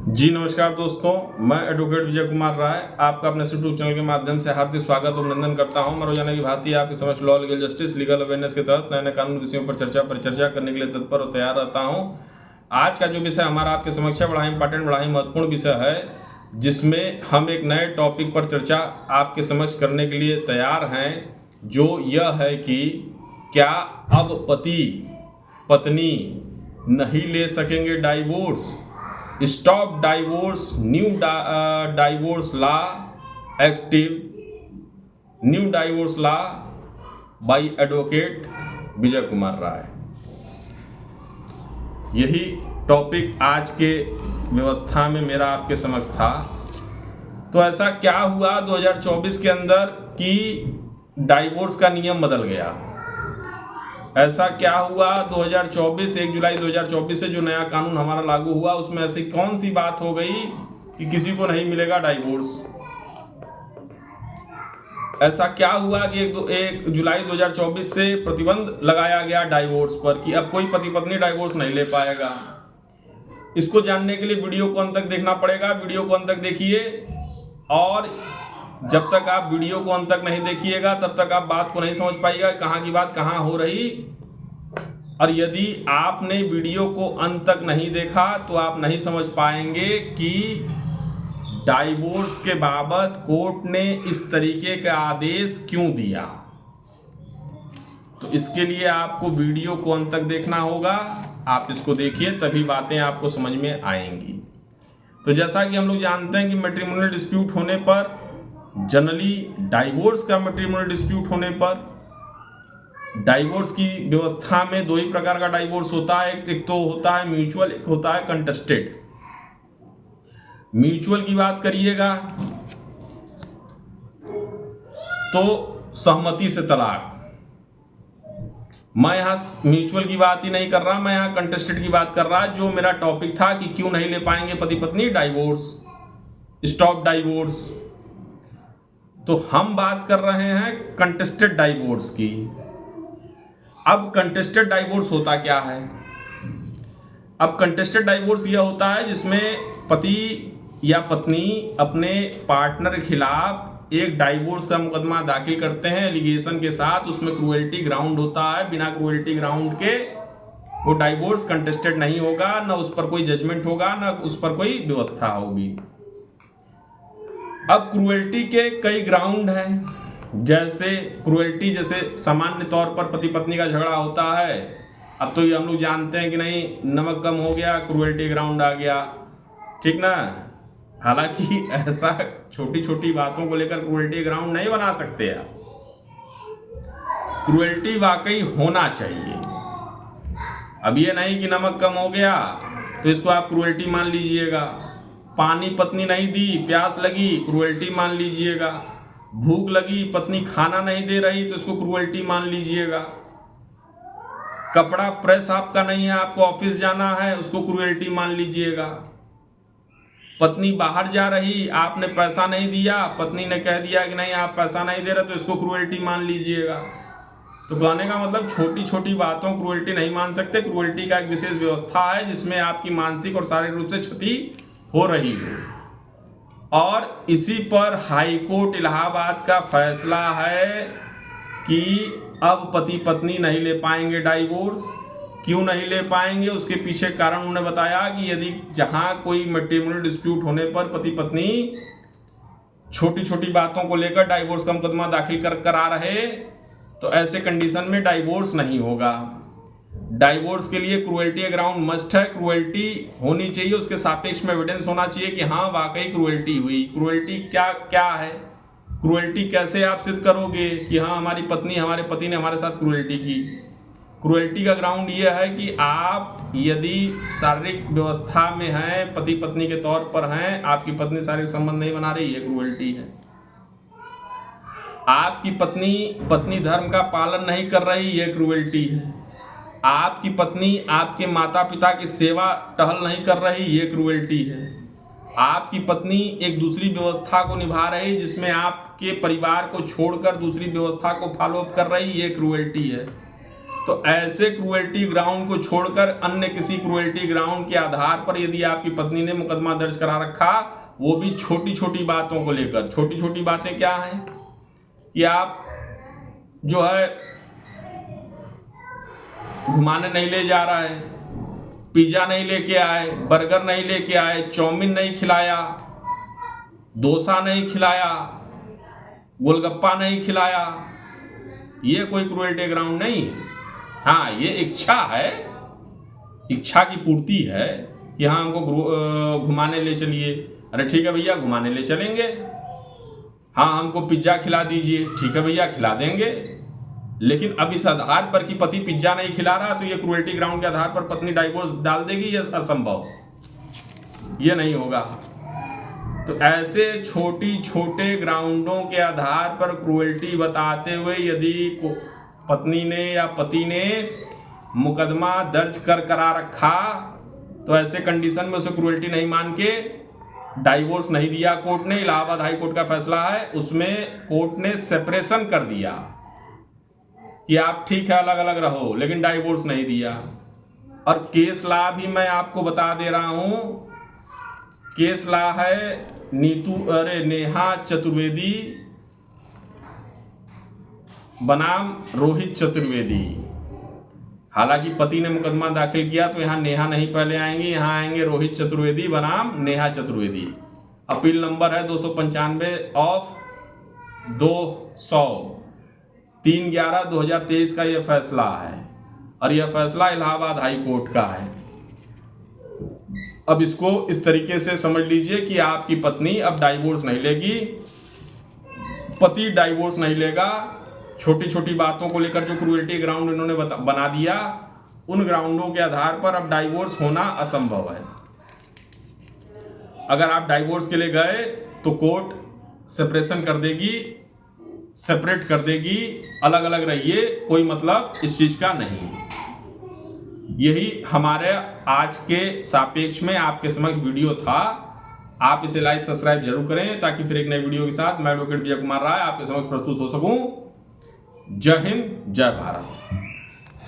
जी नमस्कार दोस्तों, मैं एडवोकेट विजय कुमार राय आपका अपने यूट्यूब चैनल के माध्यम से हार्दिक स्वागत और अभिनंदन करता हूं। मैं रोजाना की भांति आपके समक्ष law legal justice legal awareness के तहत नए नए कानून विषयों पर परिचर्चा करने के लिए तत्पर और तैयार रहता हूं। आज का जो विषय हमारा आपके समक्ष बड़ा ही इंपॉर्टेंट, बड़ा ही महत्वपूर्ण विषय है, जिसमें हम एक नए टॉपिक पर चर्चा आपके समक्ष करने के लिए तैयार हैं, जो यह है कि क्या अब पति पत्नी नहीं ले सकेंगे divorce. Stop divorce, new divorce law active, new divorce law by advocate Vijay Kumar Rai. यही टॉपिक आज के व्यवस्था में मेरा आपके समक्ष था। तो ऐसा क्या हुआ 2024 के अंदर कि डाइवोर्स का नियम बदल गया। ऐसा क्या हुआ 2024 1 जुलाई 2024 से जो नया कानून हमारा लागू हुआ, उसमें ऐसी कौन सी बात हो गई कि किसी को नहीं मिलेगा डाइवोर्स। ऐसा क्या हुआ कि 1 जुलाई 2024 से प्रतिबंध लगाया गया डाइवोर्स पर कि अब कोई पति पत्नी डाइवोर्स नहीं ले पाएगा। इसको जानने के लिए वीडियो को अंत तक देखना पड़ेगा। वीडियो को अंत तक देखिए, और जब तक आप वीडियो को अंत तक नहीं देखिएगा तब तक आप बात को नहीं समझ पाइएगा, कहाँ की बात कहाँ हो रही। और यदि आपने वीडियो को अंत तक नहीं देखा तो आप नहीं समझ पाएंगे कि डाइवोर्स के बाबत कोर्ट ने इस तरीके का आदेश क्यों दिया। तो इसके लिए आपको वीडियो को अंत तक देखना होगा। आप इसको देखिए, तभी बातें आपको समझ में आएंगी। तो जैसा कि हम लोग जानते हैं कि मैट्रिमोनियल डिस्प्यूट होने पर, जनरली डाइवोर्स का मैट्रिमोनियल डिस्प्यूट होने पर, डाइवोर्स की व्यवस्था में दो ही प्रकार का डाइवोर्स होता है। एक तो होता है म्यूचुअल, एक होता है कंटेस्टेड। म्यूचुअल की बात करिएगा तो सहमति से तलाक। मैं यहां म्यूचुअल की बात ही नहीं कर रहा, मैं यहां कंटेस्टेड की बात कर रहा। जो मेरा टॉपिक था कि क्यों नहीं ले पाएंगे पति पत्नी डाइवोर्स, स्टॉप डाइवोर्स, तो हम बात कर रहे हैं कंटेस्टेड डाइवोर्स की। अब कंटेस्टेड डाइवोर्स होता क्या है। अब कंटेस्टेड डाइवोर्स यह होता है जिसमें पति या पत्नी अपने पार्टनर के खिलाफ एक डाइवोर्स का मुकदमा दाखिल करते हैं एलिगेशन के साथ। उसमें क्रूएल्टी ग्राउंड होता है। बिना क्रूएल्टी ग्राउंड के वो डाइवोर्स कंटेस्टेड नहीं होगा, ना उस पर कोई जजमेंट होगा, ना उस पर कोई व्यवस्था होगी। अब क्रूएल्टी के कई ग्राउंड हैं। जैसे क्रूएल्टी, जैसे सामान्य तौर पर पति पत्नी का झगड़ा होता है। अब तो ये हम लोग जानते हैं कि नहीं, नमक कम हो गया, क्रूएल्टी ग्राउंड आ गया, ठीक ना। हालांकि ऐसा छोटी छोटी बातों को लेकर क्रूएल्टी ग्राउंड नहीं बना सकते आप। क्रूएल्टी वाकई होना चाहिए। अब ये नहीं कि नमक कम हो गया तो इसको आप क्रूएल्टी मान लीजिएगा। पानी पत्नी नहीं दी, प्यास लगी, क्रूएल्टी मान लीजिएगा। भूख लगी, पत्नी खाना नहीं दे रही तो इसको क्रूएल्टी मान लीजिएगा। कपड़ा प्रेस आपका नहीं है, आपको ऑफिस जाना है, उसको क्रूएल्टी मान लीजिएगा। पत्नी बाहर जा रही, आपने पैसा नहीं दिया, पत्नी ने कह दिया कि नहीं आप पैसा नहीं दे रहे, तो इसको क्रूएल्टी मान लीजिएगा। तो कहने का मतलब छोटी छोटी बातों क्रूएल्टी नहीं मान सकते। क्रूएल्टी का एक विशेष व्यवस्था है जिसमें आपकी मानसिक और शारीरिक रूप से क्षति हो रही हो। और इसी पर हाई कोर्ट इलाहाबाद का फैसला है कि अब पति पत्नी नहीं ले पाएंगे डाइवोर्स। क्यों नहीं ले पाएंगे, उसके पीछे कारण उन्होंने बताया कि यदि जहां कोई मैट्रिमोनियल डिस्प्यूट होने पर पति पत्नी छोटी छोटी बातों को लेकर डाइवोर्स का मुकदमा दाखिल करा रहे, तो ऐसे कंडीशन में डाइवोर्स नहीं होगा। डाइवोर्स के लिए क्रूएल्टी ग्राउंड मस्ट है। क्रूएल्टी होनी चाहिए, उसके सापेक्ष में एविडेंस होना चाहिए कि हाँ वाकई क्रूएल्टी हुई। क्रूएल्टी क्या क्या है, क्रूएल्टी कैसे आप सिद्ध करोगे कि हाँ हमारी पत्नी, हमारे पति ने हमारे साथ क्रूएल्टी की। क्रूएल्टी का ग्राउंड यह है कि आप यदि शारीरिक व्यवस्था में हैं, पति पत्नी के तौर पर हैं, आपकी पत्नी शारीरिक संबंध नहीं बना रही, है क्रूएल्टी है। आपकी पत्नी धर्म का पालन नहीं कर रही, ये क्रूएल्टी है। आपकी पत्नी आपके माता पिता की सेवा टहल नहीं कर रही, ये क्रूएल्टी है। आपकी पत्नी एक दूसरी व्यवस्था को निभा रही जिसमें आपके परिवार को छोड़कर दूसरी व्यवस्था को फॉलो अप कर रही, ये क्रूएल्टी है। तो ऐसे क्रूएल्टी ग्राउंड को छोड़कर अन्य किसी क्रूएल्टी ग्राउंड के आधार पर यदि आपकी पत्नी ने मुकदमा दर्ज करा रखा, वो भी छोटी छोटी बातों को लेकर। छोटी छोटी बातें क्या हैं कि आप जो है घुमाने नहीं ले जा रहा है, पिज्जा नहीं लेके आए, बर्गर नहीं लेके आए, चाउमीन नहीं खिलाया, डोसा नहीं खिलाया, गोलगप्पा नहीं खिलाया, ये कोई क्रूएल्टी ग्राउंड नहीं है। हाँ, ये इच्छा है, इच्छा की पूर्ति है कि हाँ हमको घुमाने ले चलिए। अरे ठीक है भैया, घुमाने ले चलेंगे। हाँ, हमको पिज्जा खिला दीजिए। ठीक है भैया, खिला देंगे। लेकिन अब इस आधार पर कि पति पिज्जा नहीं खिला रहा तो ये क्रूएल्टी ग्राउंड के आधार पर पत्नी डाइवोर्स डाल देगी, ये असंभव, ये नहीं होगा। तो ऐसे छोटी छोटे ग्राउंडों के आधार पर क्रूएल्टी बताते हुए यदि पत्नी ने या पति ने मुकदमा दर्ज करा रखा, तो ऐसे कंडीशन में उसे क्रूएल्टी नहीं मान के डाइवोर्स नहीं दिया कोर्ट ने। इलाहाबाद हाई कोर्ट का फैसला है, उसमें कोर्ट ने सेपरेशन कर दिया कि आप ठीक है अलग अलग रहो, लेकिन डाइवोर्स नहीं दिया। और केस लॉ भी मैं आपको बता दे रहा हूं, केस लॉ है नेहा चतुर्वेदी बनाम रोहित चतुर्वेदी। हालांकि पति ने मुकदमा दाखिल किया तो यहाँ नेहा नहीं पहले आएंगे, यहाँ आएंगे रोहित चतुर्वेदी बनाम नेहा चतुर्वेदी। अपील नंबर है 295 ऑफ 200 3/11/2023 का यह फैसला है, और यह फैसला इलाहाबाद हाई कोर्ट का है। अब इसको इस तरीके से समझ लीजिए कि आपकी पत्नी अब डाइवोर्स नहीं लेगी, पति डाइवोर्स नहीं लेगा। छोटी छोटी बातों को लेकर जो क्रूएल्टी ग्राउंड इन्होंने बना दिया, उन ग्राउंडों के आधार पर अब डाइवोर्स होना असंभव है। अगर आप डाइवोर्स के लिए गए तो कोर्ट सेपरेशन कर देगी, सेपरेट कर देगी, अलग अलग रहिए, कोई मतलब इस चीज का नहीं। यही हमारे आज के सापेक्ष में आपके समक्ष वीडियो था। आप इसे लाइक सब्सक्राइब जरूर करें ताकि फिर एक नई वीडियो के साथ मैं एडवोकेट विजय कुमार राय आपके समक्ष प्रस्तुत हो सकूं। जय हिंद, जय भारत।